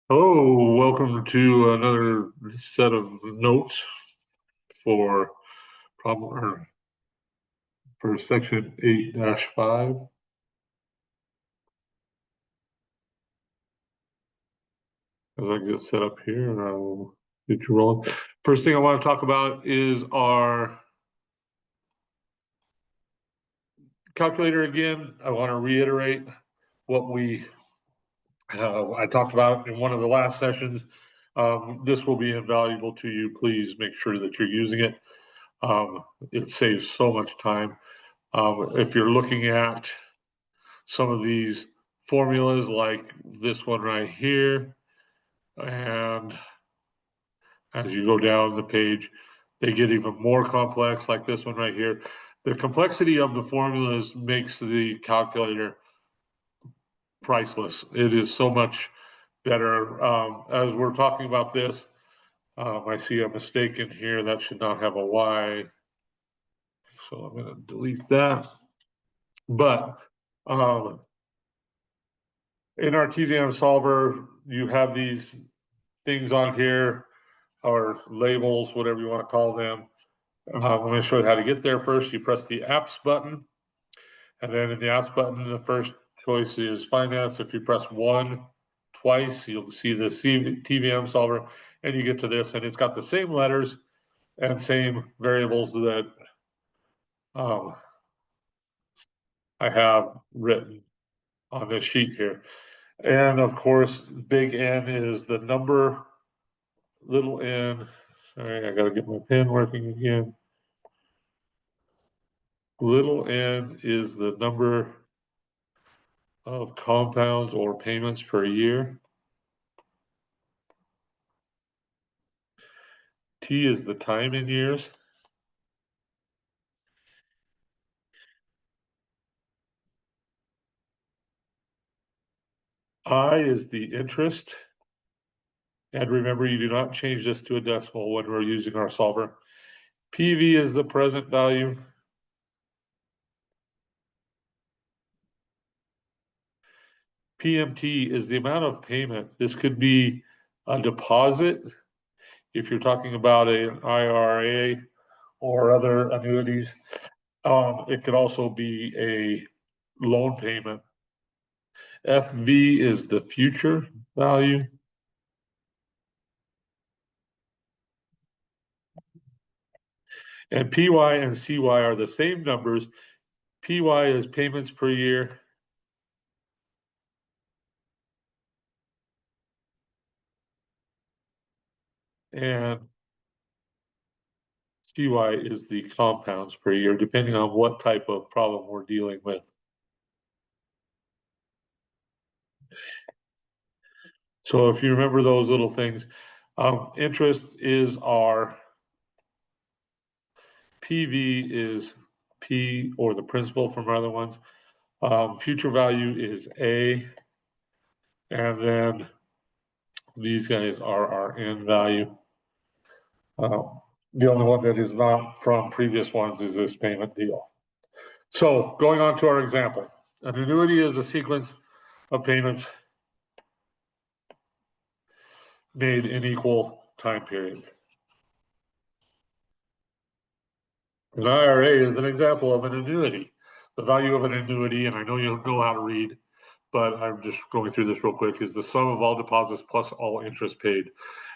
Hello, welcome to another set of notes for problem or for section 8-5. As I get set up here, I will get you rolling. First thing I want to talk about is our calculator again. I want to reiterate what I talked about in one of the last sessions. This will be invaluable to you. Please make sure that you're using it. It saves so much time. If you're looking at some of these formulas like this one right here, and as you go down the page, they get even more complex, like this one right here. The complexity of the formulas makes the calculator priceless. It is so much better. As we're talking about this, I see a mistake in here. That should not have a Y. So I'm going to delete that. But in our TVM solver, you have these things on here, or labels, whatever you want to call them. I'm going to show you how to get there first. You press the apps button, and then in the apps button, the first choice is finance. If you press 1 twice, you'll see the TVM solver, and you get to this, and it's got the same letters and same variables that I have written on this sheet here. And of course, big N is the number, little n, sorry, I got to get my pen working again. Little n is the number of compounds or payments per year. T is the time in years. I is the interest. And remember, you do not change this to a decimal when we're using our solver. PV is the present value. PMT is the amount of payment. This could be a deposit if you're talking about an IRA or other annuities. It could also be a loan payment. FV is the future value. And PY and CY are the same numbers. PY is payments per year. And CY is the compounds per year, depending on what type of problem we're dealing with. So if you remember those little things, interest is R, PV is P, or the principal from other ones. Future value is A, and then these guys are our N value. The only one that is not from previous ones is this payment deal. So going on to our example, an annuity is a sequence of payments made in equal time periods. An IRA is an example of an annuity. The value of an annuity, and I know you know how to read, but I'm just going through this real quick, is the sum of all deposits plus all interest paid.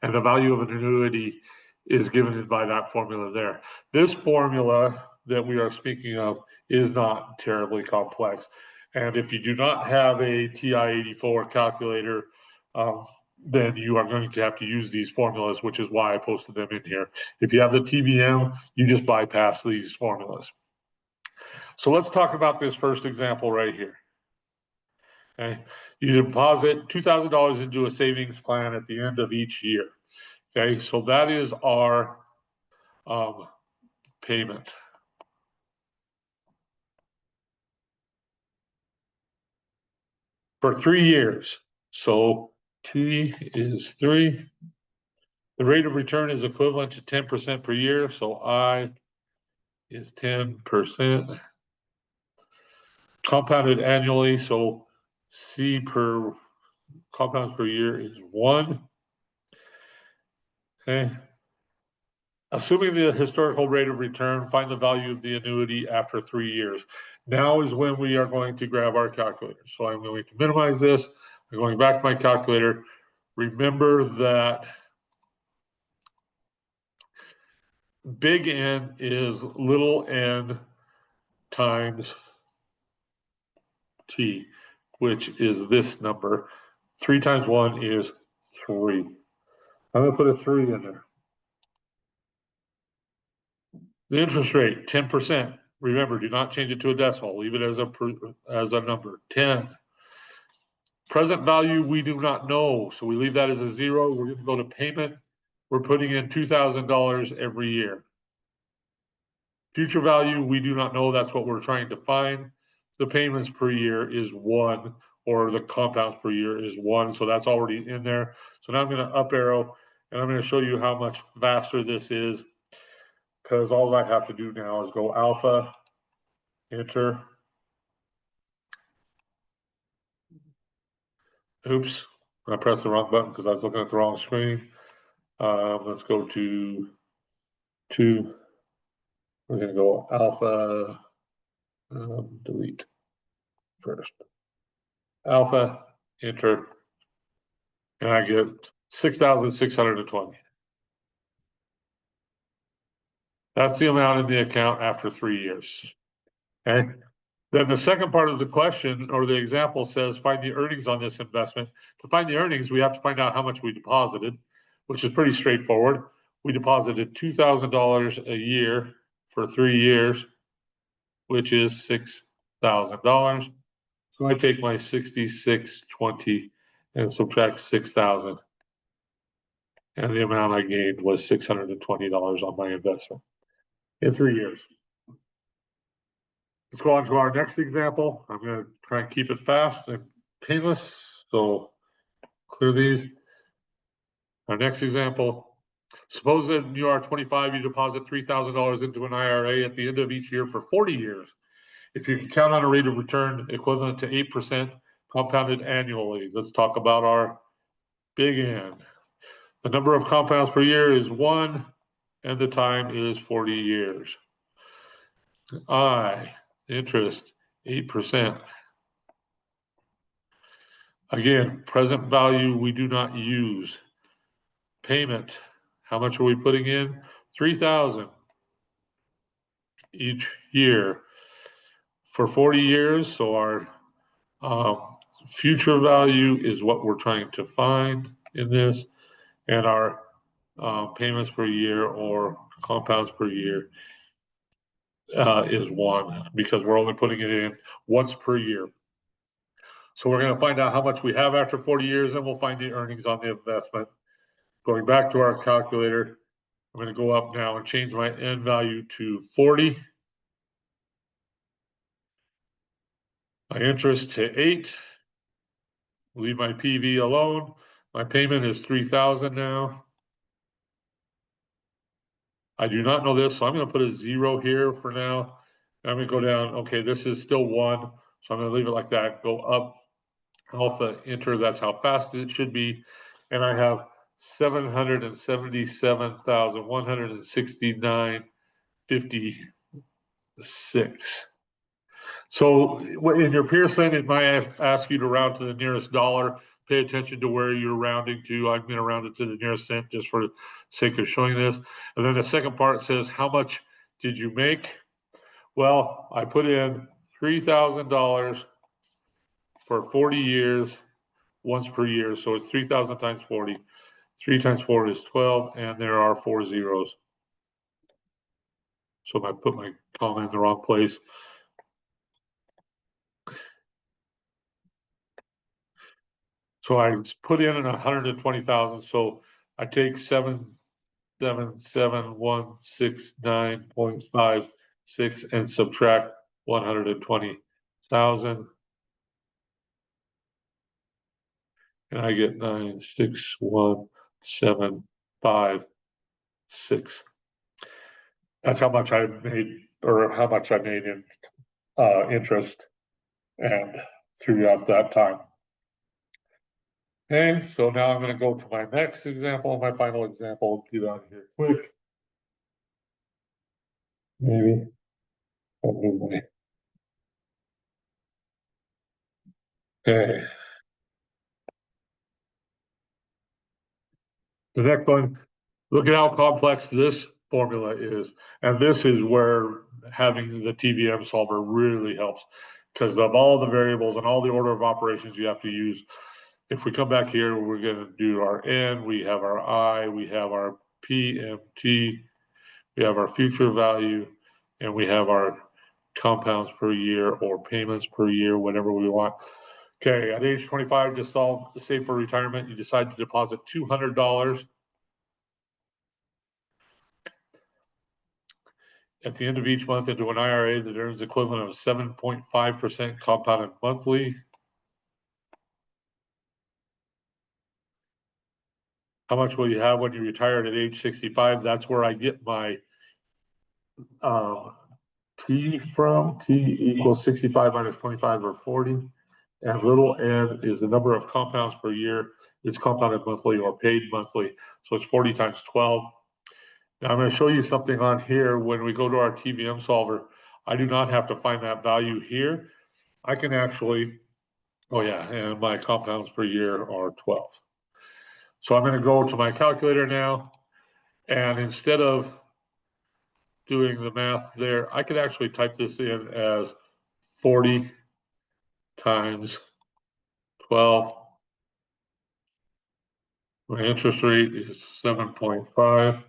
And the value of an annuity is given by that formula there. This formula that we are speaking of is not terribly complex. And if you do not have a TI-84 calculator, then you are going to have to use these formulas, which is why I posted them in here. If you have the TVM, you just bypass these formulas. So let's talk about this first example right here. Okay, you deposit $2,000 into a savings plan at the end of each year. Okay, so that is our payment. For 3 years. So T is 3. The rate of return is equivalent to 10% per year. So I is 10%. Compounded annually. So C per compounds per year is 1. Okay. Assuming the historical rate of return, find the value of the annuity after 3 years. Now is when we are going to grab our calculator. So I'm going to minimize this. I'm going back to my calculator. Remember that big N is little n times t, which is this number. 3 times 1 is 3. I'm going to put a 3 in there. The interest rate, 10%. Remember, do not change it to a decimal. Leave it as a number, 10. Present value, we do not know. So we leave that as a 0. We're going to go to payment. We're putting in $2,000 every year. Future value, we do not know. That's what we're trying to find. The payments per year is 1, or the compounds per year is 1. So that's already in there. So now I'm going to up arrow, and I'm going to show you how much faster this is, because all I have to do now is go alpha, enter. Oops, I pressed the wrong button because I was looking at the wrong screen. Let's go to 2. We're going to go alpha, delete first. Alpha, enter, and I get 6,620. That's the amount in the account after 3 years. Okay. Then the second part of the question or the example says, find the earnings on this investment. To find the earnings, we have to find out how much we deposited, which is pretty straightforward. We deposited $2,000 a year for 3 years, which is $6,000. So I take my 6,620 and subtract 6,000. And the amount I gained was $620 on my investment in 3 years. Let's go on to our next example. I'm going to try and keep it fast and painless. So clear these. Our next example. Suppose that you are 25, you deposit $3,000 into an IRA at the end of each year for 40 years. If you can count on a rate of return equivalent to 8% compounded annually. Let's talk about our big N. The number of compounds per year is 1, and the time is 40 years. I, interest, 8%. Again, present value we do not use. Payment, how much are we putting in? 3,000 each year for 40 years. So our future value is what we're trying to find in this, and our payments per year or compounds per year is 1, because we're only putting it in once per year. So we're going to find out how much we have after 40 years, and we'll find the earnings on the investment. Going back to our calculator, I'm going to go up now and change my N value to 40. My interest to 8. Leave my PV alone. My payment is 3,000 now. I do not know this, so I'm going to put a 0 here for now. And I'm going to go down. Okay, this is still 1, so I'm going to leave it like that. Go up, alpha, enter. That's how fast it should be. And I have 777,169.56. So in your Pearson, it might ask you to round to the nearest dollar. Pay attention to where you're rounding to. I'm going to round it to the nearest cent just for the sake of showing this. And then the second part says, how much did you make? Well, I put in $3,000 for 40 years, once per year. So it's 3,000 times 40. 3 times 4 is 12, and there are 4 zeros. So I put my comma in the wrong place. So I put in 120,000. So I take 777,169.56 and subtract 120,000. And I get 961,756. That's how much I made, or how much I made in interest and throughout that time. Okay, so now I'm gonna go to my next example, my final example, get out of here quick. Maybe. Okay. The next one, look at how complex this formula is. And this is where having the TVM solver really helps because of all the variables and all the order of operations you have to use. If we come back here, we're going to do our N, we have our I, we have our PMT, we have our future value, and we have our compounds per year or payments per year, whatever we want. Okay, at age 25, to save for retirement, you decide to deposit $200. At the end of each month into an IRA that earns equivalent of 7.5% compounded monthly. How much will you have when you retire at age 65? That's where I get my T from. T equals 65 minus 25 or 40. And little n is the number of compounds per year. It's compounded monthly or paid monthly. So it's 40 times 12. Now I'm going to show you something on here. When we go to our TVM solver, I do not have to find that value here. I can actually, oh yeah, and my compounds per year are 12. So I'm going to go to my calculator now. And instead of doing the math there, I could actually type this in as 40 times 12. My interest rate is 7.5.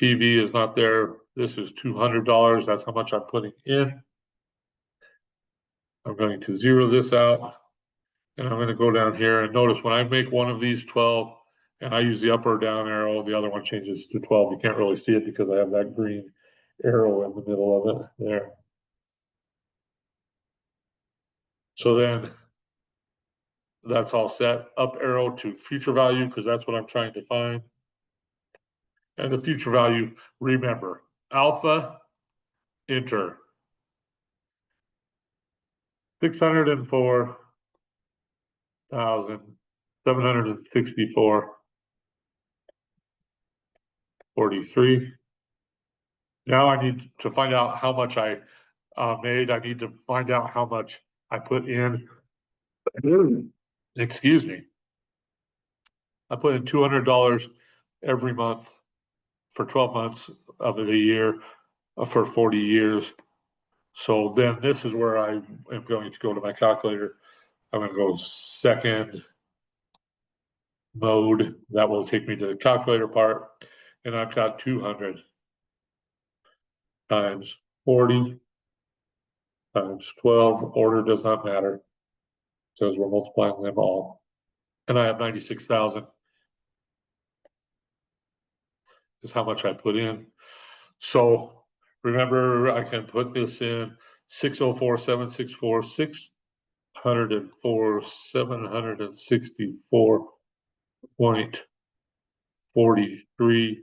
PV is not there. This is $200. That's how much I'm putting in. I'm going to zero this out. And I'm going to go down here and notice when I make one of these 12 and I use the up or down arrow, the other one changes to 12. You can't really see it because I have that green arrow in the middle of it there. So then that's all set. Up arrow to future value because that's what I'm trying to find. And the future value, remember, alpha, enter. 604,764.43. Now I need to find out how much I made. I need to find out how much I put in. Excuse me. I put in $200 every month for 12 months of the year for 40 years. So then this is where I am going to go to my calculator. I'm going to go second mode. That will take me to the calculator part. And I've got 200 times 40 times 12. Order does not matter because we're multiplying them all. And I have 96,000 is how much I put in. So remember, I can put this in 604,764, 604,764.43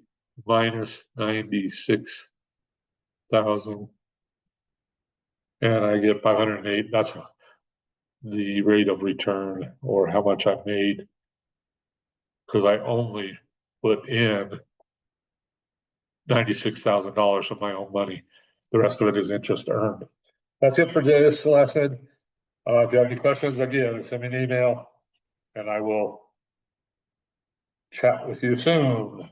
minus 96,000. And I get 508. That's the rate of return or how much I made because I only put in $96,000 of my own money. The rest of it is interest earned. That's it for this lesson. If you have any questions, again, send me an email and I will chat with you soon.